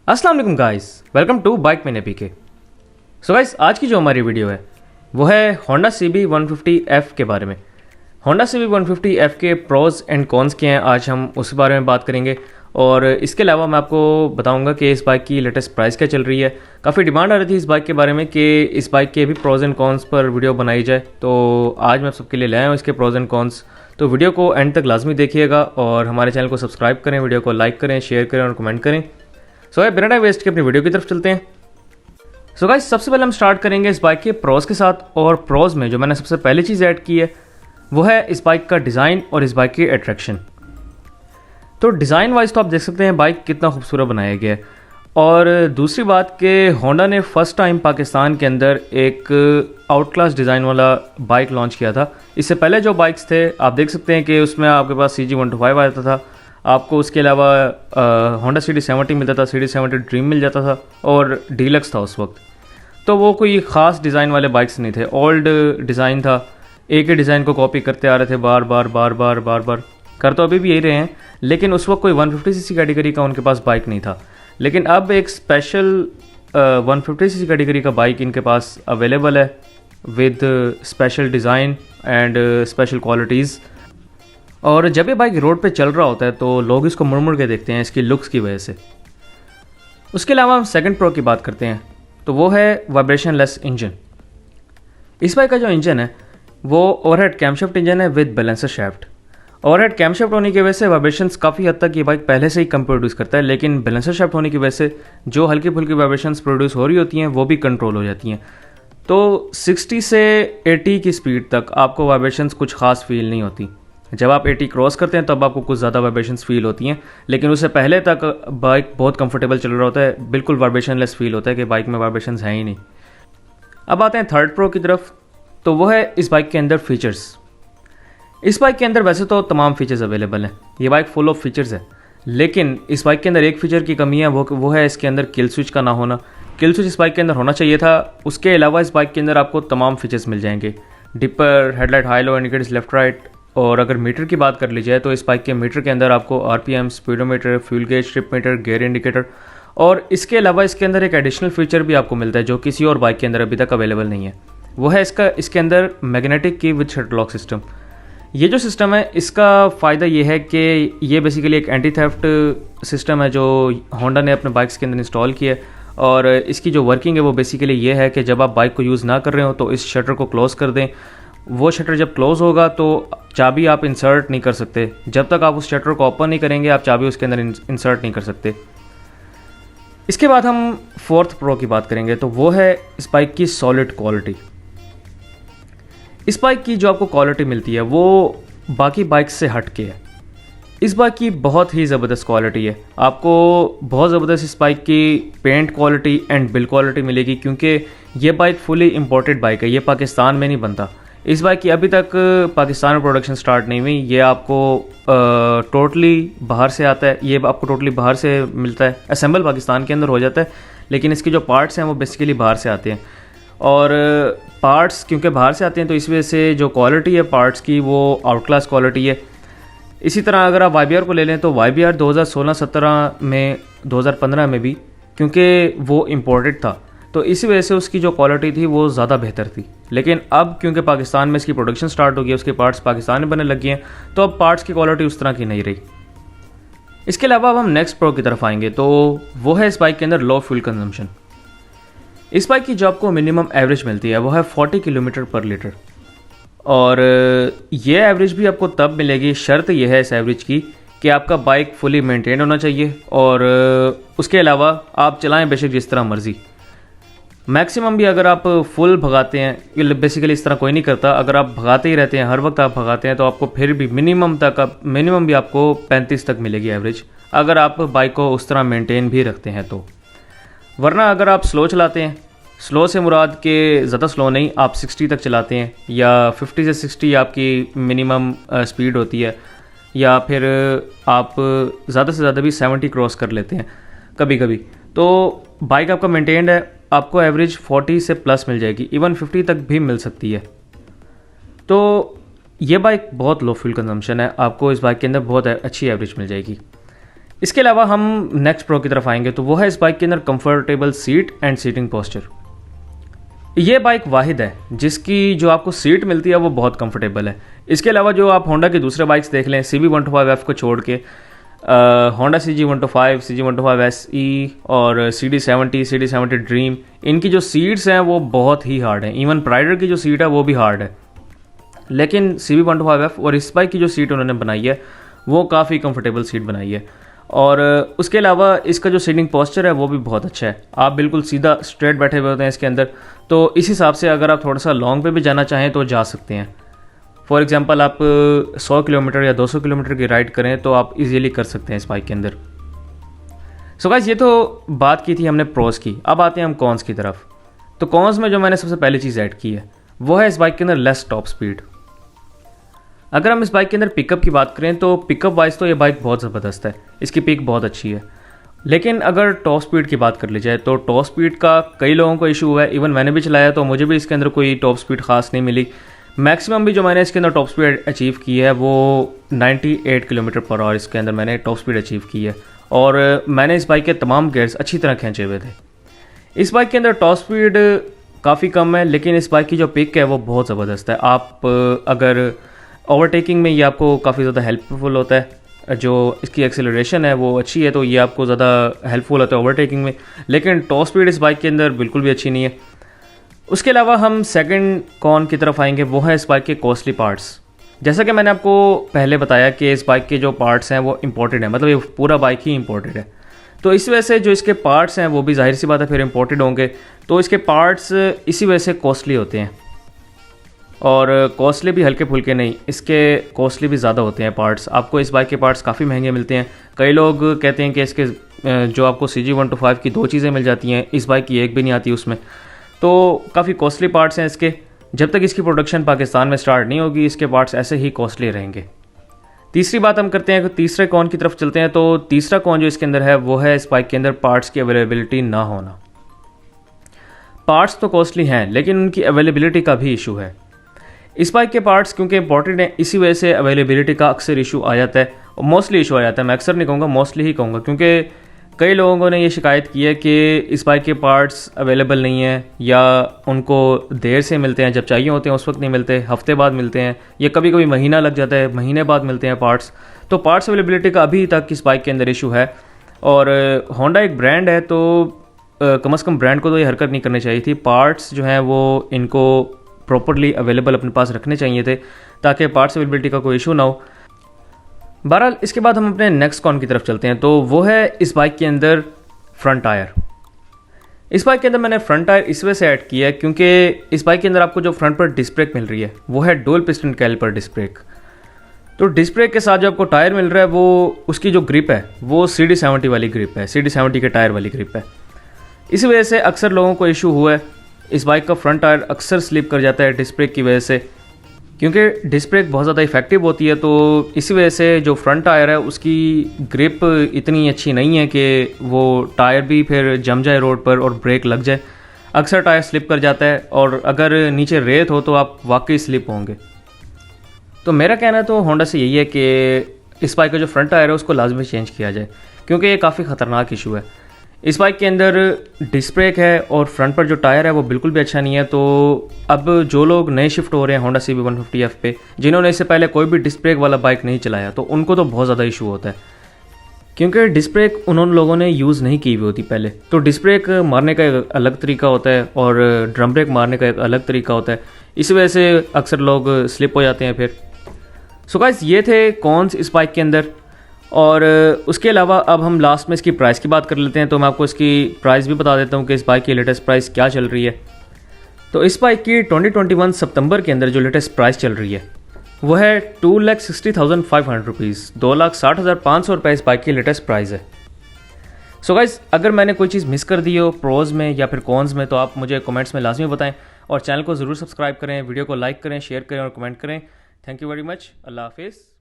अस्सलाम वालेकुम guys, welcome to bike man PK. So guys, आज की जो हमारी वीडियो है वो है होंडा CB150F के बारे में। होंडा CB150F के प्रोज एंड कॉन्स क्या हैं, आज हम उस बारे में बात करेंगे। और इसके अलावा मैं आपको बताऊंगा कि इस बाइक की लेटेस्ट प्राइस क्या चल रही है। काफ़ी डिमांड आ रही थी इस बाइक के बारे में कि इस बाइक के भी प्रोज एंड कॉन्स पर वीडियो बनाई जाए, तो आज मैं सबके लिए लाया हूँ इसके प्रोज एंड कॉन्स। तो वीडियो को एंड तक लाजमी देखिएगा और हमारे चैनल को सब्सक्राइब करें, वीडियो को लाइक करें, शेयर करें और कमेंट करें। सो बिना टाइम वेस्ट के अपनी वीडियो की तरफ चलते हैं। सो गाइस, सबसे पहले हम स्टार्ट करेंगे इस बाइक के प्रोज के साथ। और प्रोज में जो मैंने सबसे पहली चीज़ ऐड की है वो है इस बाइक का डिज़ाइन और इस बाइक की अट्रैक्शन। तो डिज़ाइन वाइज तो आप देख सकते हैं बाइक कितना खूबसूरत बनाया गया है। और दूसरी बात कि होंडा ने फर्स्ट टाइम पाकिस्तान के अंदर एक आउट क्लास डिज़ाइन वाला बाइक लॉन्च किया था। इससे पहले जो बाइक्स थे आप देख सकते हैं कि उसमें आपके पास CG125 आता था, आपको उसके अलावा होंडा CD70 मिलता था, CD70 ड्रीम मिल जाता था और डीलक्स था उस वक्त। तो वो कोई ख़ास डिज़ाइन वाले बाइक्स नहीं थे, ओल्ड डिज़ाइन था। एक ही डिज़ाइन को कॉपी करते आ रहे थे बार बार कर तो अभी भी यही रहे हैं, लेकिन उस वक्त कोई 150cc कैटेगरी का उनके पास बाइक नहीं था। लेकिन अब एक स्पेशल 150cc कैटेगरी का बाइक इनके पास अवेलेबल है with special design and special qualities. और जब ये बाइक रोड पे चल रहा होता है तो लोग इसको मुड़ मुड़ के देखते हैं इसकी लुक्स की वजह से। उसके अलावा हम सेकंड प्रो की बात करते हैं तो वो है वाइब्रेशन लेस इंजन। इस बाइक का जो इंजन है वो ओवरहेड कैमशाफ्ट इंजन है with balancer shaft. Overhead camshaft होने की वजह से वाइब्रेशंस काफ़ी हद तक ये बाइक पहले से ही कम प्रोड्यूस करता है, लेकिन बैलेंसर शाफ्ट होने की वजह से जो हल्की फुल्की वाइब्रेशंस प्रोड्यूस हो रही होती हैं वो भी कंट्रोल हो जाती हैं। तो 60 से 80 की स्पीड तक आपको वाइब्रेशंस कुछ खास फील नहीं होती। जब आप 80 क्रॉस करते हैं तब आपको कुछ ज़्यादा वाइब्रेशंस फील होती हैं, लेकिन उससे पहले तक बाइक बहुत कंफर्टेबल चल रहा होता है, बिल्कुल वाइब्रेशन लेस फील होता है कि बाइक में वाइब्रेशंस हैं ही नहीं। अब आते हैं थर्ड प्रो की तरफ, तो वो है इस बाइक के अंदर फीचर्स। इस बाइक के अंदर वैसे तो तमाम फीचर्स अवेलेबल हैं, ये बाइक फुल ऑफ फीचर्स है, लेकिन इस बाइक के अंदर एक फीचर की कमी है, वो है इसके अंदर किल स्विच का ना होना। किल स्विच इस बाइक के अंदर होना चाहिए था। उसके अलावा इस बाइक के अंदर आपको तमाम फीचर्स मिल जाएंगे, dipper, headlight, high low, indicators left right. और अगर मीटर की बात कर ली जाए तो इस बाइक के मीटर के अंदर आपको RPM, speedometer, fuel gauge, trip meter, gear indicator और इसके अलावा इसके अंदर एक एडिशनल फीचर भी आपको मिलता है जो किसी और बाइक के अंदर अभी तक अवेलेबल नहीं है। वो है इसके अंदर मैग्नेटिक की विद शटर लॉक सिस्टम। ये जो सिस्टम है इसका फ़ायदा ये है कि ये बेसिकली एक एंटी थेफ्ट सिस्टम है जो होंडा ने अपने बाइक्स के अंदर इंस्टॉल किया है। और इसकी जो वर्किंग है वो बेसिकली ये है कि जब आप बाइक को यूज़ ना कर रहे हो तो इस शटर को क्लोज़ कर दें। वो शटर जब क्लोज़ होगा तो चाबी आप इंसर्ट नहीं कर सकते, जब तक आप उस शटर को ओपन नहीं करेंगे आप चाबी उसके अंदर इंसर्ट नहीं कर सकते। इसके बाद हम फोर्थ प्रो की बात करेंगे तो वो है इस बाइक की सॉलिड क्वालिटी। इस बाइक की जो आपको क्वालिटी मिलती है वो बाकी बाइक से हट के है। इस बाइक की बहुत ही ज़बरदस्त क्वालिटी है, आपको बहुत ज़बरदस्त इस बाइक की paint quality and build quality मिलेगी, क्योंकि ये बाइक फुली इंपोर्टेड बाइक है, ये पाकिस्तान में नहीं बनता। इस बाइक की अभी तक पाकिस्तान में प्रोडक्शन स्टार्ट नहीं हुई, ये आपको टोटली बाहर से आता है, ये आपको टोटली बाहर से मिलता है, असेंबल पाकिस्तान के अंदर हो जाता है, लेकिन इसके जो पार्ट्स हैं वो बेसिकली बाहर से आते हैं। और पार्ट्स क्योंकि बाहर से आते हैं तो इस वजह से जो क्वालिटी है पार्ट्स की वो आउट क्लास क्वालिटी है। इसी तरह अगर आप YBR को ले लें तो YBR 2016-17 में, 2015 में भी, क्योंकि वो इम्पोर्टेड था तो इसी वजह से उसकी जो क्वालिटी थी वो ज़्यादा बेहतर थी। लेकिन अब क्योंकि पाकिस्तान में इसकी प्रोडक्शन स्टार्ट हो गई, उसके पार्ट्स पाकिस्तान में बनने लग गए हैं, तो अब पार्ट्स की क्वालिटी उस तरह की नहीं रही। इसके अलावा अब हम नेक्स्ट प्रो की तरफ आएंगे तो वो है इस बाइक के अंदर लो फ्यूल कंजम्पशन। इस बाइक की जो आपको मिनिमम एवरेज मिलती है वो है 40 किलोमीटर पर लीटर। और ये एवरेज भी आपको तब मिलेगी, शर्त यह है इस एवरेज की कि आपका बाइक फुली मेंटेन होना चाहिए और उसके अलावा आप चलाएं बेशक जिस तरह मर्ज़ी। मैक्सिमम भी अगर आप फुल भगाते हैं, बेसिकली इस तरह कोई नहीं करता, अगर आप भगाते ही रहते हैं, हर वक्त आप भगाते हैं, तो आपको फिर भी मिनिमम भी आपको 35 तक मिलेगी एवरेज, अगर आप बाइक को उस तरह मेंटेन भी रखते हैं तो। वरना अगर आप स्लो चलाते हैं, स्लो से मुराद के ज़्यादा स्लो नहीं, आप 60 तक चलाते हैं या 50 से 60 आपकी मिनिमम स्पीड होती है, या फिर आप ज़्यादा से ज़्यादा भी 70 क्रॉस कर लेते हैं कभी कभी, तो बाइक आपका मेंटेन्ड है, आपको एवरेज 40 से प्लस मिल जाएगी, इवन 50 तक भी मिल सकती है। तो ये बाइक बहुत लो फ्यूल कंजम्पशन है, आपको इस बाइक के अंदर बहुत अच्छी एवरेज मिल जाएगी। इसके अलावा हम नेक्स्ट प्रो की तरफ आएंगे तो वो है इस बाइक के अंदर comfortable seat and seating posture. ये बाइक वाहिद है जिसकी जो आपको सीट मिलती है वो बहुत कंफर्टेबल है। इसके अलावा जो आप होंडा की दूसरे बाइक्स देख लें CB125F को छोड़ के होंडा CG125, CG125 SE और CD70 ड्रीम, इनकी जो सीट्स हैं वो बहुत ही हार्ड हैं। इवन प्राइडर की जो सीट है वो भी हार्ड है, लेकिन CB125F और इस बाइक की जो सीट उन्होंने बनाई है वो काफ़ी कंफर्टेबल सीट बनाई है। और उसके अलावा इसका जो सीटिंग पोस्चर है वो भी बहुत अच्छा है। आप बिल्कुल सीधा स्ट्रेट बैठे हुए होते हैं इसके अंदर, तो इस हिसाब से अगर आप थोड़ा सा लॉन्ग पे भी जाना चाहें तो जा सकते हैं। फॉर एग्जांपल आप 100 किलोमीटर या 200 किलोमीटर की राइड करें तो आप इजीली कर सकते हैं इस बाइक के अंदर। सो गाइस, ये तो बात की थी हमने प्रोज की। अब आते हैं हम कॉन्स की तरफ। तो कॉन्स में जो मैंने सबसे पहली चीज़ ऐड की है वो है इस बाइक के अंदर लेस टॉप स्पीड। अगर हम इस बाइक के अंदर पिकअप की बात करें तो पिकअप वाइज तो ये बाइक बहुत ज़बरदस्त है, इसकी पिक बहुत अच्छी है। लेकिन अगर टॉप स्पीड की बात कर ली जाए तो टॉप स्पीड का कई लोगों को इशू हुआ है। इवन मैंने भी चलाया तो मुझे भी इसके अंदर कोई टॉप स्पीड खास नहीं मिली। मैक्सिमम भी जो मैंने इसके अंदर टॉप स्पीड अचीव की है वो 98 किलोमीटर पर आवर इसके अंदर मैंने टॉप स्पीड अचीव की है। और मैंने इस बाइक के तमाम गियर्स अच्छी तरह खींचे हुए थे। इस बाइक के अंदर टॉप स्पीड काफ़ी कम है, लेकिन इस बाइक की जो पिक है वो बहुत ज़बरदस्त है। आप अगर ओवरटेकिंग में ये आपको काफ़ी ज़्यादा हेल्पफुल होता है। जो इसकी एक्सेलरेशन है वो अच्छी है, तो ये आपको ज़्यादा हेल्पफुल होता है ओवरटेकिंग में। लेकिन टॉप स्पीड इस बाइक के अंदर बिल्कुल भी अच्छी नहीं है। उसके अलावा हम सेकंड कॉन की तरफ आएंगे, वो है इस बाइक के कॉस्टली पार्ट्स। जैसा कि मैंने आपको पहले बताया कि इस बाइक के जो पार्ट्स हैं वो इम्पोर्टेड है, मतलब ये पूरा बाइक ही इम्पोर्टेड है। तो इस वजह से जो इसके पार्ट्स हैं वो भी जाहिर सी बात है फिर इम्पोर्टेड होंगे, तो इसके पार्ट्स इसी वजह से कॉस्टली होते हैं। और कॉस्टली भी हल्के फुल्के नहीं, इसके कॉस्टली भी ज़्यादा होते हैं पार्ट्स। आपको इस बाइक के पार्ट्स काफ़ी महंगे मिलते हैं। कई लोग कहते हैं कि इसके जो आपको CG125 की 2 चीज़ें मिल जाती हैं, इस बाइक की एक भी नहीं आती उसमें। तो काफ़ी कॉस्टली पार्ट्स हैं इसके। जब तक इसकी प्रोडक्शन पाकिस्तान में स्टार्ट नहीं होगी इसके पार्ट्स ऐसे ही कॉस्टली रहेंगे। तीसरी बात हम करते हैं कि तीसरे कॉन की तरफ चलते हैं। तो तीसरा कॉन जो इसके अंदर है वो है इस बाइक के अंदर पार्ट्स की अवेलेबिलिटी ना होना। पार्ट्स तो कॉस्टली हैं लेकिन उनकी अवेलेबिलिटी का भी इशू है। इस बाइक के पार्ट्स क्योंकि इंपॉर्टेंट हैं, इसी वजह से अवेलेबिलिटी का अक्सर इशू आ जाता है, और मोस्टली इशू आ जाता है। मैं अक्सर नहीं कहूँगा, मोस्टली ही कहूँगा, क्योंकि कई लोगों ने ये शिकायत की है कि इस बाइक के पार्ट्स अवेलेबल नहीं है, या उनको देर से मिलते हैं, जब चाहिए होते हैं उस वक्त नहीं मिलते, हफ्ते बाद मिलते हैं, या कभी कभी महीना लग जाता है, महीने बाद मिलते हैं पार्ट्स। तो पार्ट्स अवेलेबिलिटी का अभी तक इस बाइक के अंदर इशू है। और होंडा एक ब्रांड है, तो कम से कम ब्रांड को तो ये हरकत नहीं करनी चाहिए थी। पार्ट्स जो हैं वो इनको प्रॉपरली अवेलेबल अपने पास रखने चाहिए थे, ताकि पार्ट्स अवेलेबिलिटी का कोई इशू ना हो। बहरहाल इसके बाद हम अपने नेक्स्ट कॉन की तरफ चलते हैं। तो वो है इस बाइक के अंदर फ्रंट टायर। इस बाइक के अंदर मैंने फ्रंट टायर इस वजह से ऐड किया है क्योंकि इस बाइक के अंदर आपको जो फ्रंट पर डिस्क ब्रेक मिल रही है वो है dual piston caliper disc brake. तो डिस्क ब्रेक के साथ जो आपको टायर मिल रहा है वो उसकी जो ग्रिप है वो CD70 वाली ग्रिप है, CD70 के टायर वाली ग्रिप है। इस वजह से अक्सर लोगों को इशू हुआ है, इस बाइक का फ्रंट टायर अक्सर स्लिप कर जाता है डिस्क ब्रेक की वजह से, क्योंकि डिस्क ब्रेक बहुत ज़्यादा इफेक्टिव होती है। तो इसी वजह से जो फ्रंट टायर है उसकी ग्रिप इतनी अच्छी नहीं है कि वो टायर भी फिर जम जाए रोड पर और ब्रेक लग जाए। अक्सर टायर स्लिप कर जाता है, और अगर नीचे रेत हो तो आप वाकई स्लिप होंगे। तो मेरा कहना तो होंडा से यही है कि इस बाइक का जो फ्रंट टायर है उसको लाजमी चेंज किया जाए, क्योंकि ये काफ़ी ख़तरनाक इशू है। इस बाइक के अंदर डिस्क ब्रेक है और फ्रंट पर जो टायर है वो बिल्कुल भी अच्छा नहीं है। तो अब जो लोग नए शिफ्ट हो रहे हैं होंडा CB150F पे, जिन्होंने इससे पहले कोई भी डिस्क ब्रेक वाला बाइक नहीं चलाया, तो उनको तो बहुत ज़्यादा इशू होता है, क्योंकि डिस्क ब्रेक उन लोगों ने यूज़ नहीं की हुई होती पहले। तो डिस्क ब्रेक मारने का एक अलग तरीका होता है और ड्रम ब्रेक मारने का एक अलग तरीका होता है। इस वजह से अक्सर लोग स्लिप हो जाते हैं फिर। सो गाइस, ये थे कॉन्स इस बाइक के अंदर। और उसके अलावा अब हम लास्ट में इसकी प्राइस की बात कर लेते हैं। तो मैं आपको इसकी प्राइस भी बता देता हूँ कि इस बाइक की लेटेस्ट प्राइस क्या चल रही है। तो इस बाइक की 2021 सितंबर के अंदर जो लेटेस्ट प्राइस चल रही है वो है 2,60,500 रुपीज़, 2,60,500 रुपये इस बाइक की लेटेस्ट प्राइस है। सो गाइस, अगर मैंने कोई चीज़ मिस कर दी हो प्रोज में या फिर कॉन्स में तो आप मुझे कमेंट्स में लाजमी बताएं, और चैनल को ज़रूर सब्सक्राइब करें, वीडियो को लाइक करें, शेयर करें और कमेंट करें। Thank you very much. अल्लाह हाफिज़।